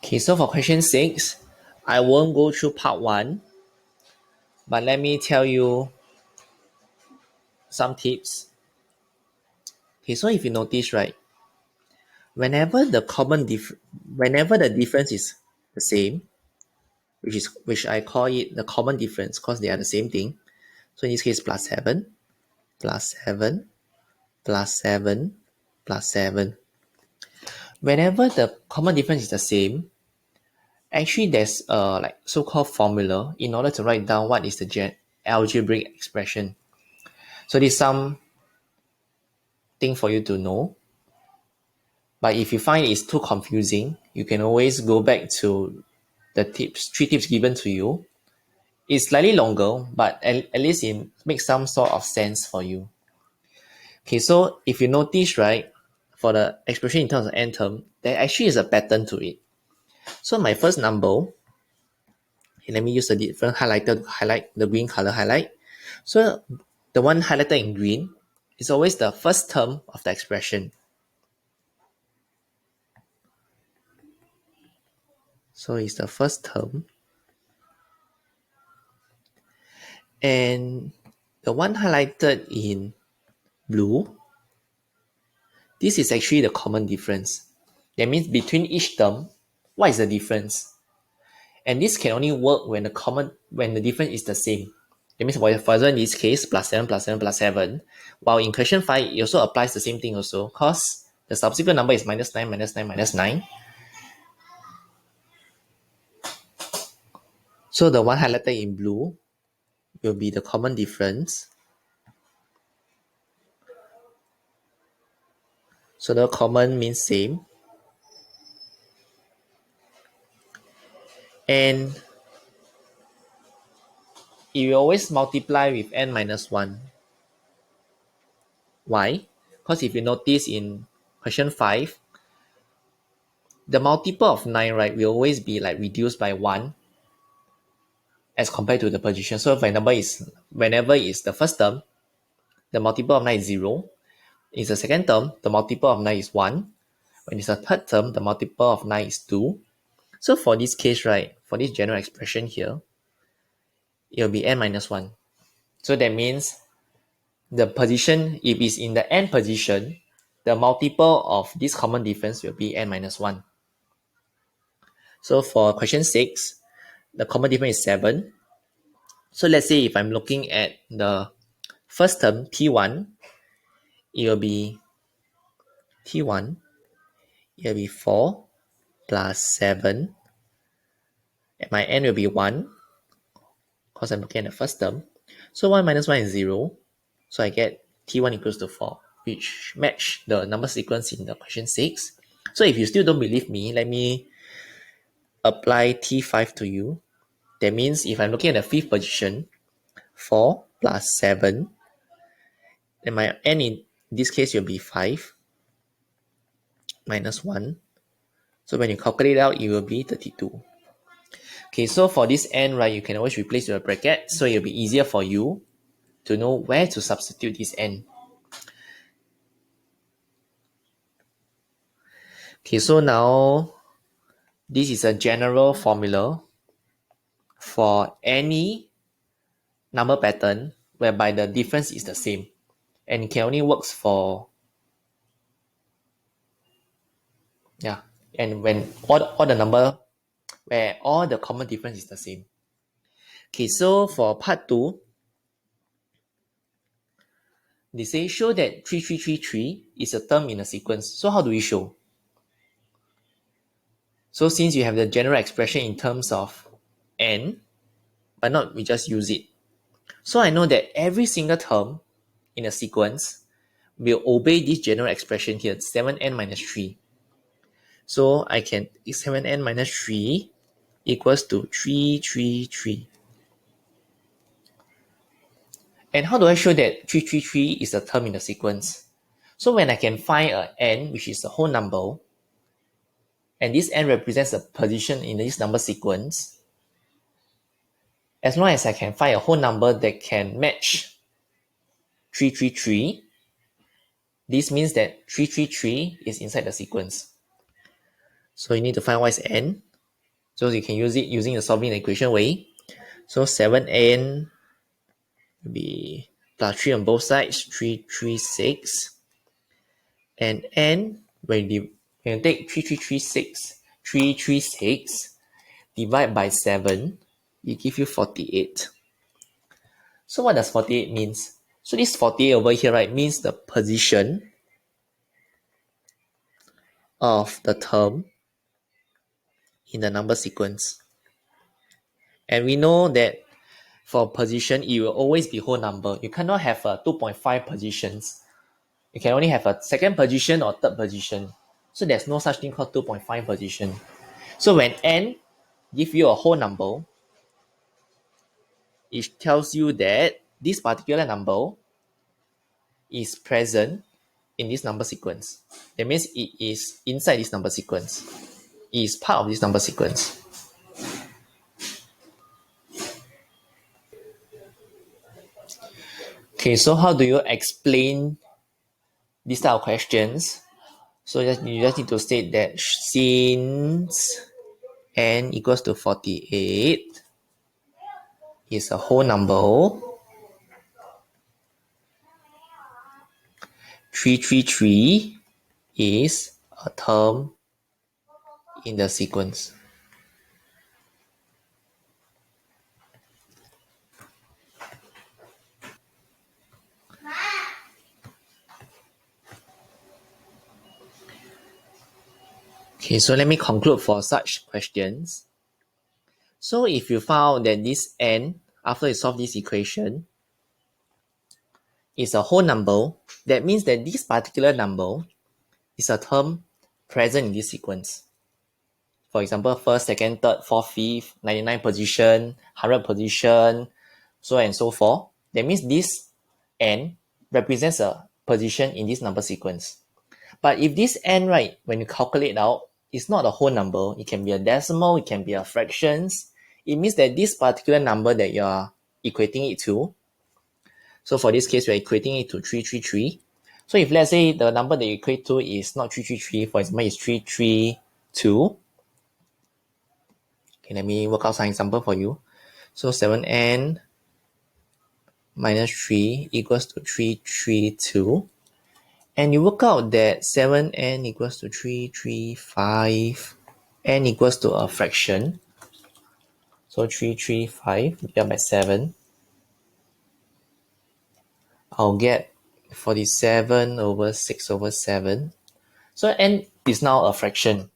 Okay, so for question 6, I won't go through part 1, but let me tell you some tips. Okay, so if you notice, right, whenever the difference is the same, which I call it the common difference because they are the same thing. So in this case, plus 7, plus 7, plus 7, plus 7. Whenever the common difference is the same, actually there's a like so-called formula in order to write down what is the algebraic expression. So this is some thing for you to know. But if you find it's too confusing, you can always go back to the 3 tips given to you. It's slightly longer, but at least it makes some sort of sense for you. Okay, so if you notice, right, for the expression in terms of n term, there actually is a pattern to it. So my first number, okay, let me use a different highlighter to highlight the green color highlight. So the one highlighted in green is always the first term of the expression. So it's the first term. And the one highlighted in blue, this is actually the common difference. That means between each term, what is the difference? And this can only work when the difference is the same. That means for example in this case, plus 7, plus 7, plus 7. While in question 5, it also applies the same thing also, because the subsequent number is minus 9, minus 9, minus 9. So the one highlighted in blue will be the common difference. So the common means same. And it will always multiply with n minus 1. Why? Because if you notice in question 5, the multiple of 9, right, will always be like reduced by 1 as compared to the position. So for example, whenever it's the first term, the multiple of 9 is 0. In the second term, the multiple of 9 is 1. When it's a third term, the multiple of 9 is 2. So for this case, right, for this general expression here, it will be n minus 1. So that means the position, if it's in the n position, the multiple of this common difference will be n minus 1. So for question 6, the common difference is 7. So let's say if I'm looking at the first term, T1, it will be T1, it will be 4 plus 7. And my n will be 1, because I'm looking at the first term. So 1 minus 1 is 0. So I get T1 equals to 4, which match the number sequence in the question 6. So if you still don't believe me, let me apply T5 to you. That means if I'm looking at the fifth position, 4 plus 7, then my n in this case will be 5 minus 1. So when you calculate it out, it will be 32. Okay, so for this n, right, you can always replace with a bracket, so it'll be easier for you to know where to substitute this n. Okay, so now this is a general formula for any number pattern whereby the difference is the same, and it can only works for and when all the number where all the common difference is the same. Okay, so for part 2, they say show that 3333 is a term in a sequence. So how do we show? So since you have the general expression in terms of n, but not we just use it. So I know that every single term in a sequence will obey this general expression here, 7n minus 3. So I can 7n minus 3 equals to 333. And how do I show that 333 is a term in the sequence? So when I can find a n, which is a whole number, and this n represents a position in this number sequence, as long as I can find a whole number that can match 333, this means that 333 is inside the sequence. So you need to find what is n. So you can use it using the solving the equation way. So 7n will be plus 3 on both sides, 336. And n, when you take 336 divide by 7, it gives you 48. So what does 48 means? So this 48 over here, right, means the position of the term in the number sequence. And we know that for position, it will always be whole number. You cannot have 2.5 positions. You can only have a second position or third position. So there's no such thing called 2.5 position. So when n give you a whole number, it tells you that this particular number is present in this number sequence. That means it is inside this number sequence. It is part of this number sequence. Okay, so how do you explain this type of questions? So you just need to state that since n equals to 48 is a whole number, 333 is a term in the sequence. Okay, so let me conclude for such questions. So if you found that this n, after you solve this equation, is a whole number, that means that this particular number is a term present in this sequence. For example, first, second, third, fourth, fifth, 99 position, 100 position, so on and so forth. That means this n represents a position in this number sequence. But if this n, right, when you calculate out, it's not a whole number, it can be a decimal, it can be a fractions, it means that this particular number that you are equating it to, so for this case, we're equating it to 333. So if let's say the number that you equate to is not 333, for example, it's 332. Okay, let me work out some example for you. So 7n minus 3 equals to 332. And you work out that 7n equals to 335. N equals to a fraction. So 335 divided by 7. I'll get 47 over 6 over 7. So n is now a fraction.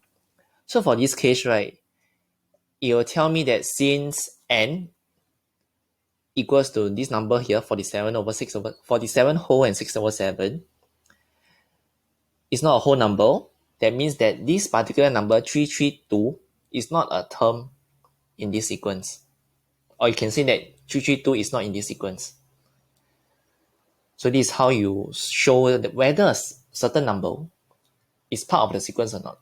So for this case, right, it will tell me that since n equals to this number here, 47 over 6 over 47 whole and 6 over 7, is not a whole number. That means that this particular number 332 is not a term in this sequence. Or you can say that 332 is not in this sequence. So this is how you show that whether a certain number is part of the sequence or not.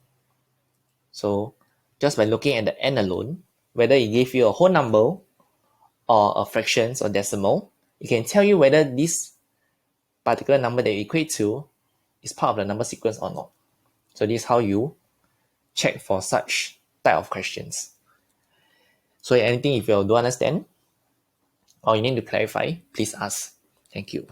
So just by looking at the n alone, whether it gave you a whole number or a fractions or decimal, it can tell you whether this particular number that you equate to is part of the number sequence or not. So this is how you check for such type of questions. So anything if you don't understand or you need to clarify, please ask. Thank you.